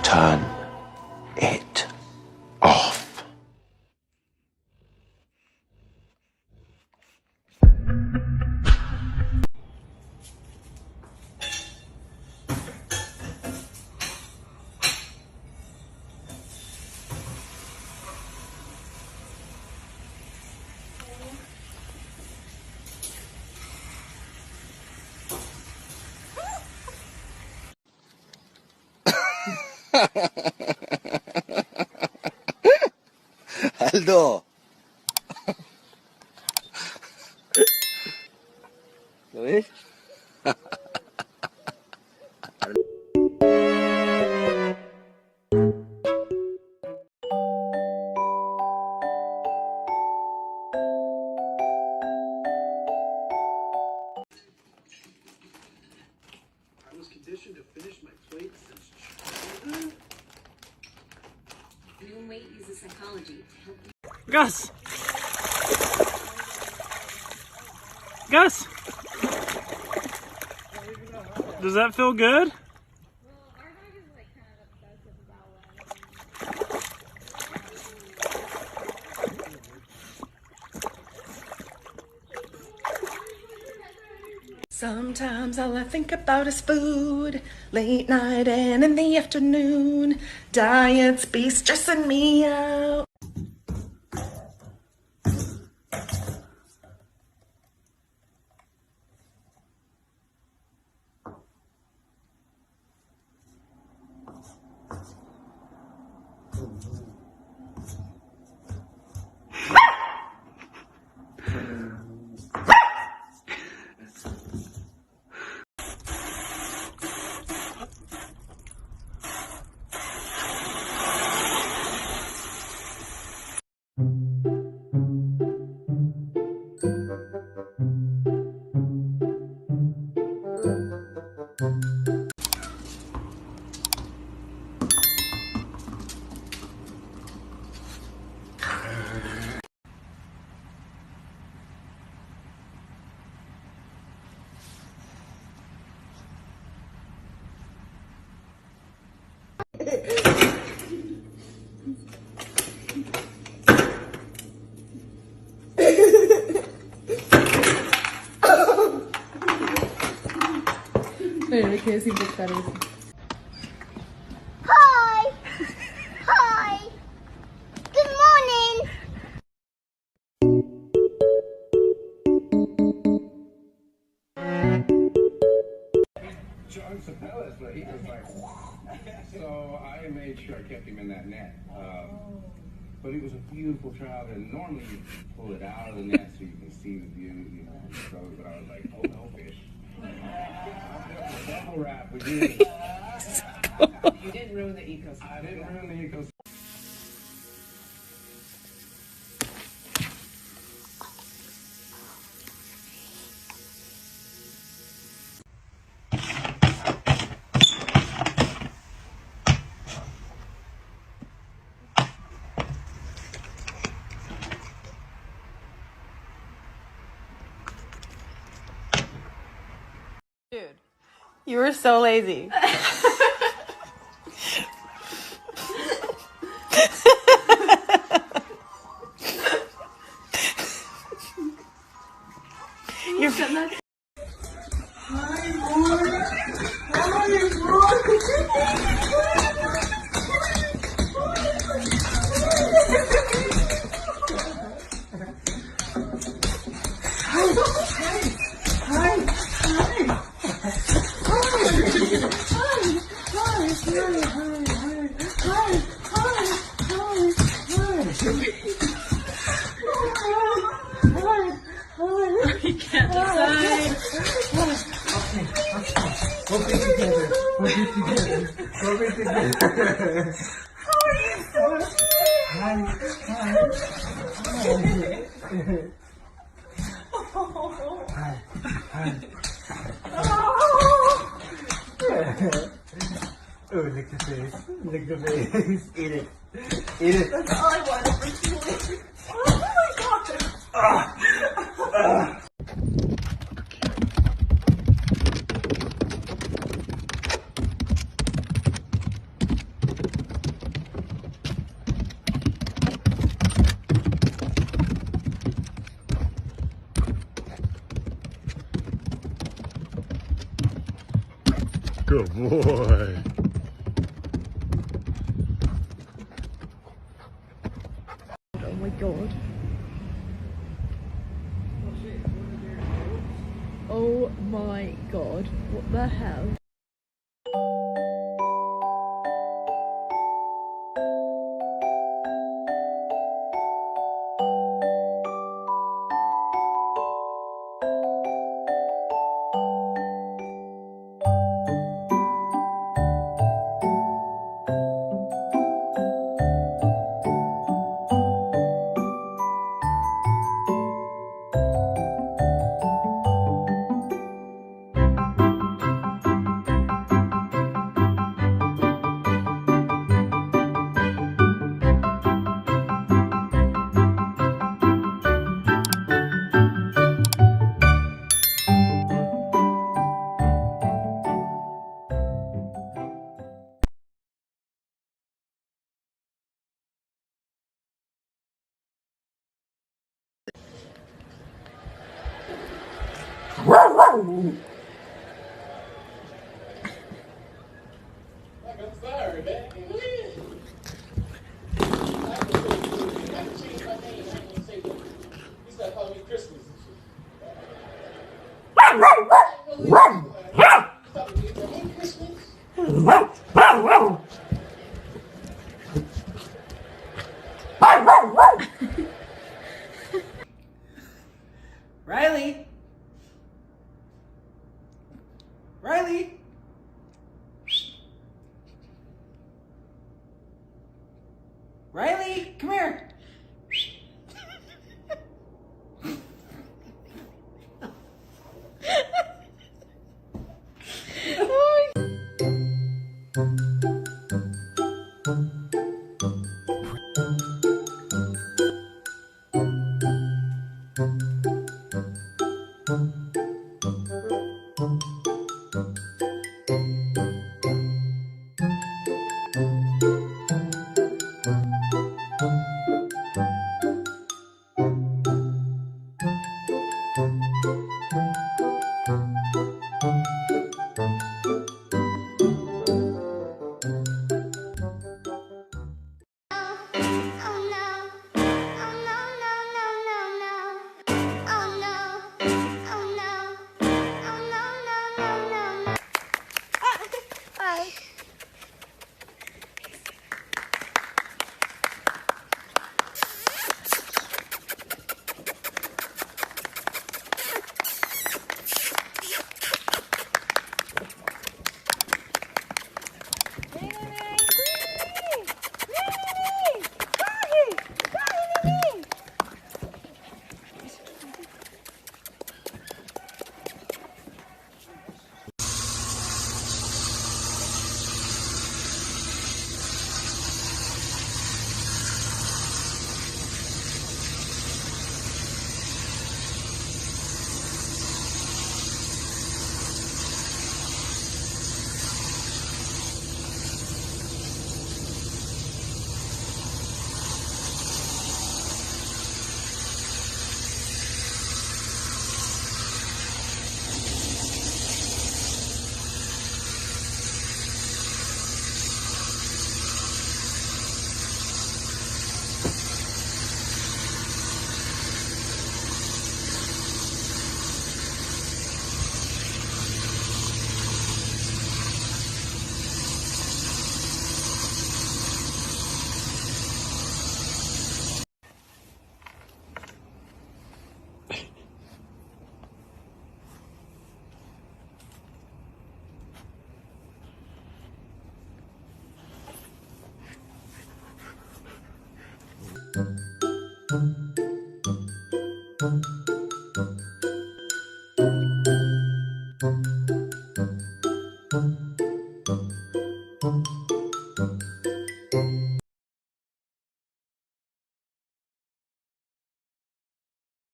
turn it off. Aldo. ¿Lo ves? I was conditioned to finish my plate since childhood. New weight uses psychology to help you. Gus! Gus! Does that feel good? Sometimes all I think about is food, late night and in the afternoon. Diets be stressing me out. I can't seem to cut it. Hi! Hi! Good morning! John Sapella's, but he was like, so I made sure I kept him in that net. But it was a beautiful trout, and normally you pull it out of the net so you can see the view, you know. So, but I was like, oh no, fish. Double wrap with you. You didn't ruin the ecosystem. I didn't ruin the ecosystem. Dude, you were so lazy. You're You can't decide. We'll be together. We'll be together. We'll be together. How are you so cute? Hi. Oh, lick the face. Lick the face. Eat it. Eat it. That's all I wanted for 2 weeks. Oh my god! Good boy. Oh my god. Oh my god. What the hell? Riley? Riley? Riley, come here.